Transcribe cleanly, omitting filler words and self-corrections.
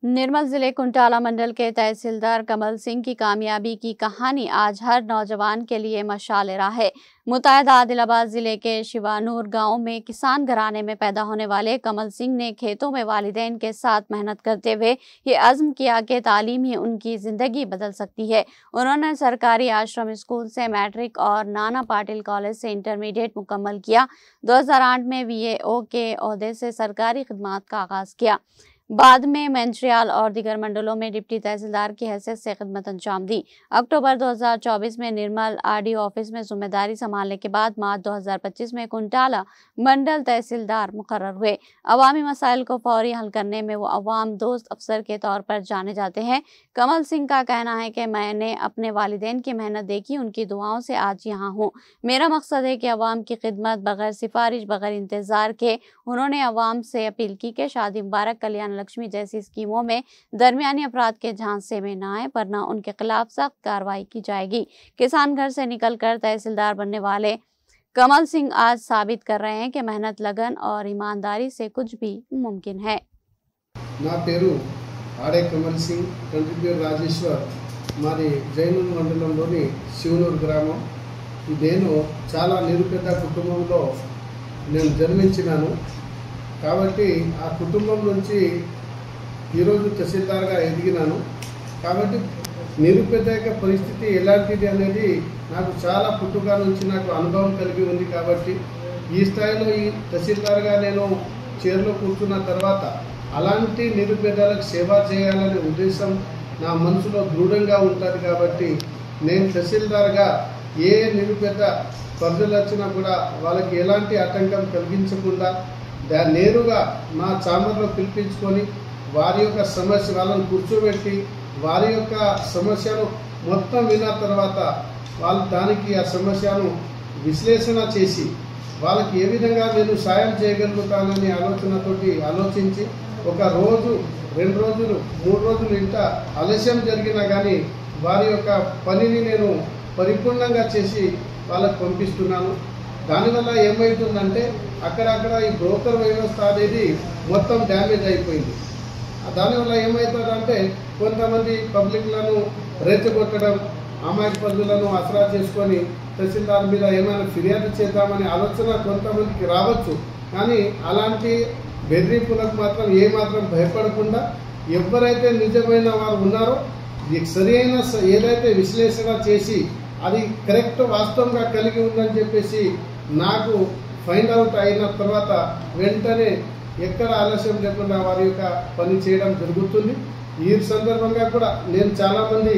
निर्मल जिले कुंटाला मंडल के तहसीलदार कमल सिंह की कामयाबी की कहानी आज हर नौजवान के लिए मशाल राह है। मुत्तहदा आदिलाबाद जिले के शिवानूर गांव में किसान घराने में पैदा होने वाले कमल सिंह ने खेतों में वालिदैन के साथ मेहनत करते हुए ये अज़्म किया कि तालीम ही उनकी जिंदगी बदल सकती है। उन्होंने सरकारी आश्रम स्कूल से मैट्रिक और नाना पाटिल कॉलेज से इंटरमीडिएट मुकम्मल किया। 2008 में वीएओ के ओहदे से सरकारी खिदमत का आगाज किया। बाद में मंचियाल और दीगर मंडलों में डिप्टी तहसीलदार की हैसियत से खिदमत अंजाम दी। अक्टूबर 2024 में निर्मल आरडीओ ऑफिस में जिम्मेदारी संभालने के बाद मार्च 2025 में कुंटाला मंडल तहसीलदार मुकर्रर हुए। अवामी मसाइल को फौरी हल करने में वो अवाम दोस्त अफसर के तौर पर जाने जाते हैं। कमल सिंह का कहना है कि मैंने अपने वालिदैन की मेहनत देखी, उनकी दुआओं से आज यहाँ हूँ। मेरा मकसद है कि अवाम की खिदमत बगैर सिफारिश बगैर इंतजार के। उन्होंने अवाम से अपील की कि शादी मुबारक कल्याण लक्ष्मी जैसी स्कीमों में दरमियानी अफराद के झांसे में न आए, वरना उनके खिलाफ सख्त कार्रवाई की जाएगी। किसान घर से निकलकर तहसीलदार बनने वाले कमल सिंह आज साबित कर रहे हैं कि मेहनत, लगन और ईमानदारी से कुछ भी मुमकिन है। ना पेरू आड़े कमल सिंह, తండ్రి పేరు రాజేశ్వర్, మాది జైనూర్ మండలంలోని శివనూరు గ్రామం. నేను చాలా నిరుపేద కుటుంబంలో నేను జన్మించినాను. కాబట్టి ఆ కుటుంబం నుంచి ఈరోజు తహసీల్దార్గా ఎదిగినాను. కాబట్టి నిరుపేద పరిస్థితి ఎలాంటిది అనేది నాకు చాలా పుట్టుక నుంచి నాకు అనుభవం కలిగి ఉంది. కాబట్టి ఈ స్థాయిలో ఈ తహసీల్దార్గా నేను చైర్లో కూర్చున్న తర్వాత అలాంటి నిరుపేదలకు సేవ చేయాలనే ఉద్దేశం నా మనసులో దృఢంగా ఉంటుంది. కాబట్టి నేను తహసీల్దార్గా ఏ నిరుపేద ప్రజలు వచ్చినా కూడా వాళ్ళకి ఎలాంటి ఆటంకం కలిగించకుండా నేరుగా మా చాంబర్లో పిలిపించుకొని వారి యొక్క సమస్య వాళ్ళని కూర్చోబెట్టి వారి యొక్క సమస్యను మొత్తం విన్న తర్వాత వాళ్ళు దానికి ఆ సమస్యను విశ్లేషణ చేసి వాళ్ళకి ఏ విధంగా నేను సాయం చేయగలుగుతానని ఆలోచనతోటి ఆలోచించి ఒక రోజు 2 రోజులు 3 రోజులు ఇంత ఆలస్యం జరిగినా కానీ వారి యొక్క పనిని నేను పరిపూర్ణంగా చేసి వాళ్ళకు పంపిస్తున్నాను. దానివల్ల ఏమవుతుందంటే అక్కడక్కడ ఈ బ్రోకర్ వ్యవస్థ అనేది మొత్తం డ్యామేజ్ అయిపోయింది. దానివల్ల ఏమవుతుందంటే కొంతమంది పబ్లిక్లను రెచ్చగొట్టడం, అమాయక ప్రజలను ఆసరా చేసుకొని తహసీల్దార్ మీద ఏమైనా ఫిర్యాదు చేద్దామనే ఆలోచన కొంతమందికి రావచ్చు. కానీ అలాంటి బెదిరింపులకు మాత్రం ఏమాత్రం భయపడకుండా ఎవరైతే నిజమైన వారు ఉన్నారో సరైన ఏదైతే విశ్లేషణ చేసి అది కరెక్ట్ వాస్తవంగా కలిగి ఉందని చెప్పేసి నాకు ఫైండ్ అవుట్ అయిన తర్వాత వెంటనే ఎక్కడ ఆలస్యం లేకుండా వారి యొక్క పని చేయడం జరుగుతుంది. ఈ సందర్భంగా కూడా నేను చాలామంది